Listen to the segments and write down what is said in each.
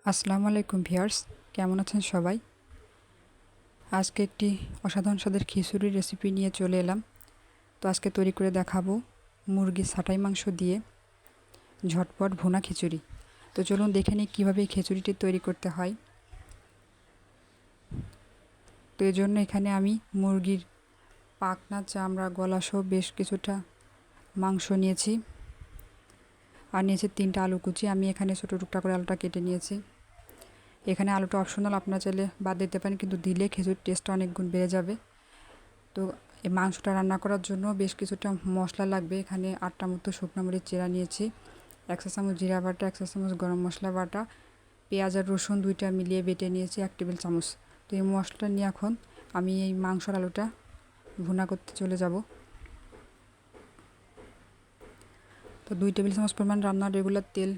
আসসালামু আলাইকুম ভিউয়ার্স, কেমন আছেন সবাই? আজকে একটি অসাধারণ স্বাদের খিচুড়ির রেসিপি নিয়ে চলে এলাম। তো আজকে তৈরি করে দেখাবো মুরগির ছাঁটাই মাংস দিয়ে ঝটপট ভুনা খিচুড়ি। তো চলুন দেখে নিই কীভাবে এই খিচুড়িটি তৈরি করতে হয়। তো এর জন্য এখানে আমি মুরগির পাখনা, চামড়া, গলাসহ বেশ কিছুটা মাংস নিয়েছি আর নিয়েছি 3টা আলু কুচি। আমি এখানে ছোটো টুকরা করে আলুটা কেটে নিয়েছি। এখানে আলুটা অপশনাল, আপনারা চাইলে বাদ দিতে পারেন, কিন্তু দিলে খিচুড়ির টেস্টটা অনেক গুণ বেড়ে যাবে। তো এই মাংসটা রান্না করার জন্য বেশ কিছুটা মশলা লাগবে। এখানে 8টা মতো শুকনো মরিচ চেরা নিয়েছি, 1 চা চামচ জিরা বাটা, 1 চা চামচ গরম মশলা বাটা, পেঁয়াজ আর রসুন 2টা মিলিয়ে বেটে নিয়েছি 1 টেবিল চামচ। তো এই মশলা নিয়ে এখন আমি এই মাংসর আলুটা ভুনা করতে চলে যাব। তো 2 টেবিল চামচ পরিমাণ রান্নার রেগুলার তেল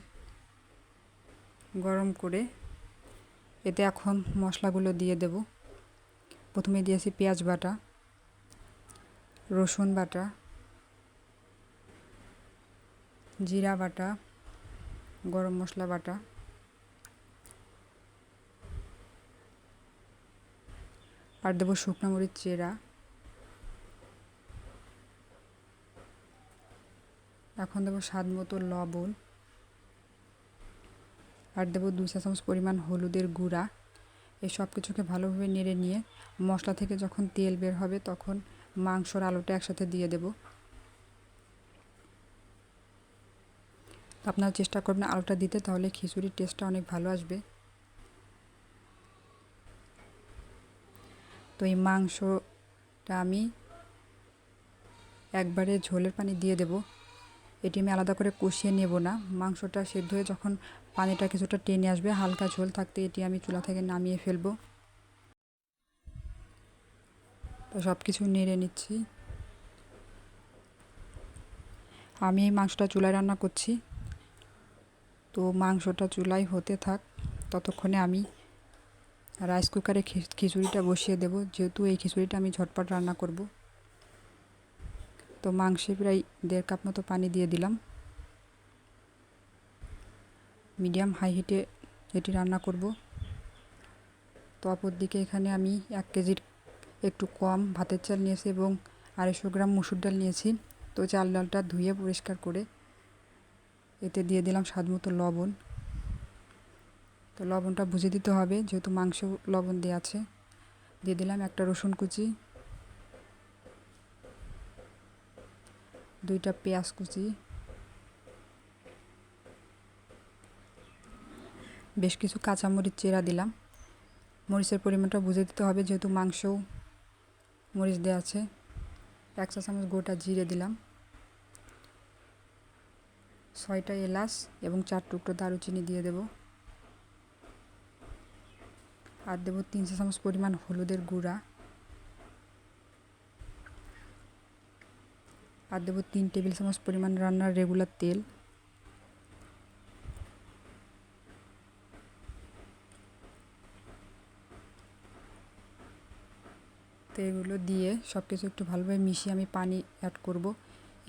গরম করে এতে এখন মশলাগুলো দিয়ে দেব। প্রথমে দিয়েছি পেঁয়াজ বাটা, রসুন বাটা, জিরা বাটা, গরম মশলা বাটা, আর দেবো শুকনো মরিচ চেরা। এখন দেবো স্বাদ মতো লবণ, আর দেবো 2 চা চামচ পরিমাণ হলুদের গুঁড়া। এই সব কিছুকে ভালোভাবে নেড়ে নিয়ে মশলা থেকে যখন তেল বের হবে তখন মাংসর আলুটা একসাথে দিয়ে দেব। আপনারা চেষ্টা করবেন আলুটা দিতে, তাহলে খিচুড়ির টেস্টটা অনেক ভালো আসবে। তো এই মাংসটা আমি একবারে ঝোলের পানি দিয়ে দেব। এটি আমি আলাদা করে কষিয়ে নেব না। মাংসটা সেদ্ধ হয়ে যখন পানিটা কিছুটা টেনে আসবে, হালকা ঝোল থাকতে এটি আমি চুলা থেকে নামিয়ে ফেলবো। তো সব কিছু নেড়ে নিচ্ছি। আমি এই মাংসটা চুলায় রান্না করছি, তো মাংসটা চুলায় হতে থাক। ততক্ষণে আমি রাইস কুকারে খিচুড়িটা বসিয়ে দেব, যেহেতু এই খিচুড়িটা আমি ঝটপট রান্না করব। তো মাংসে প্রায় 1.5 কাপ মতো পানি দিয়ে দিলাম। মিডিয়াম হাই হিটে এটি রান্না করব। তো অপর দিকে এখানে আমি 1 কেজির একটু কম ভাতের চাল নিয়েছি এবং 250 গ্রাম মসুর ডাল নিয়েছি। তো চাল ডালটা ধুয়ে পরিষ্কার করে এতে দিয়ে দিলাম স্বাদ মতো লবণ। তো লবণটা বুঝে দিতে হবে, যেহেতু মাংস লবণ দেওয়া আছে। দিয়ে দিলাম একটা রসুন কুচি, 2টা পেঁয়াজ কুচি, বেশ কিছু কাঁচামরিচ চেরা দিলাম। মরিচের পরিমাণটা বুঝে দিতে হবে, যেহেতু মাংসও মরিচ দেওয়া আছে। 1 চা চামচ গোটা জিরে দিলাম, 6টা এলাচ এবং 4 টুকরো দারুচিনি দিয়ে দেব। আর দেব 3 চা চামচ পরিমাণ হলুদের গুঁড়া, আর দেব 3 টেবিল চামচ পরিমাণ রান্নার রেগুলার তেল। তো এগুলো দিয়ে সব কিছু একটু ভালোভাবে মিশিয়ে আমি পানি অ্যাড করব।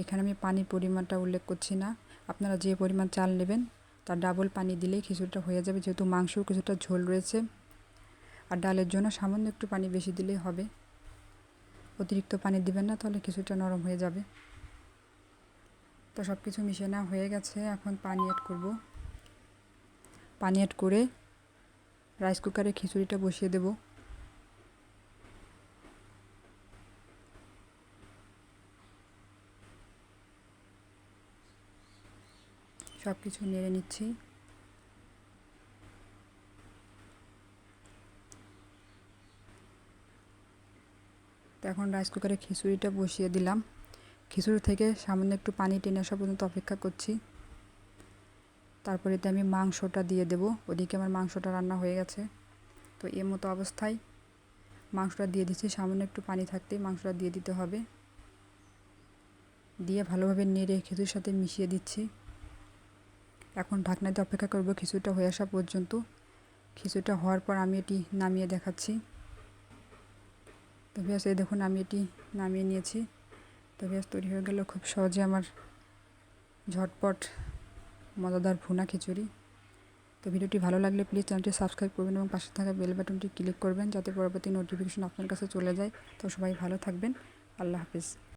এখানে আমি পানির পরিমাণটা উল্লেখ করছি না, আপনারা যে পরিমাণ চাল নেবেন তার ডাবল পানি দিলেই খিচুড়িটা হয়ে যাবে, যেহেতু মাংসও কিছুটা ঝোল রয়েছে। আর ডালের জন্য সামান্য একটু পানি বেশি দিলেই হবে, অতিরিক্ত পানি দিবেন না, তাহলে খিচুড়িটা নরম হয়ে যাবে। তো সব কিছু মিশিয়ে নেওয়া হয়ে গেছে, এখন পানি অ্যাড করব। পানি অ্যাড করে রাইস কুকারে খিচুড়িটা বসিয়ে দেব। সব কিছু নেড়ে নিচ্ছি। তো এখন রাইস কুকারে খিচুড়িটা বসিয়ে দিলাম। খিচুড়ি থেকে সামান্য একটু পানি টেনে আসা পর্যন্ত অপেক্ষা করছি। তারপরে এতে আমি মাংসটা দিয়ে দেব। ওদিকে আমার মাংসটা রান্না হয়ে গেছে। তো এর মতো অবস্থায় মাংসটা দিয়ে দিচ্ছি, সামান্য একটু পানি থাকতেই মাংসটা দিয়ে দিতে হবে। দিয়ে ভালোভাবে নেড়ে খিচুড়ির সাথে মিশিয়ে দিচ্ছি। এখন ঢাকনা দিয়ে অপেক্ষা করব খিচুড়িটা হয়ে আসা পর্যন্ত। খিচুড়িটা হওয়ার পর আমি এটি নামিয়ে দেখাচ্ছি। তো ব্যাস, এই দেখুন আমি এটি নামিয়ে নিয়েছি। তো ব্যাস, তৈরি হয়ে গেল খুব সহজে আমার ঝটপট মজাদার ভুনা খিচুড়ি। তো ভিডিওটি ভালো লাগলে প্লিজ চ্যানেলটি সাবস্ক্রাইব করবেন এবং পাশে থাকা বেল বাটনটি ক্লিক করবেন যাতে পরবর্তী নোটিফিকেশন আপনার কাছে চলে যায়। তো সবাই ভালো থাকবেন। আল্লাহ হাফিজ।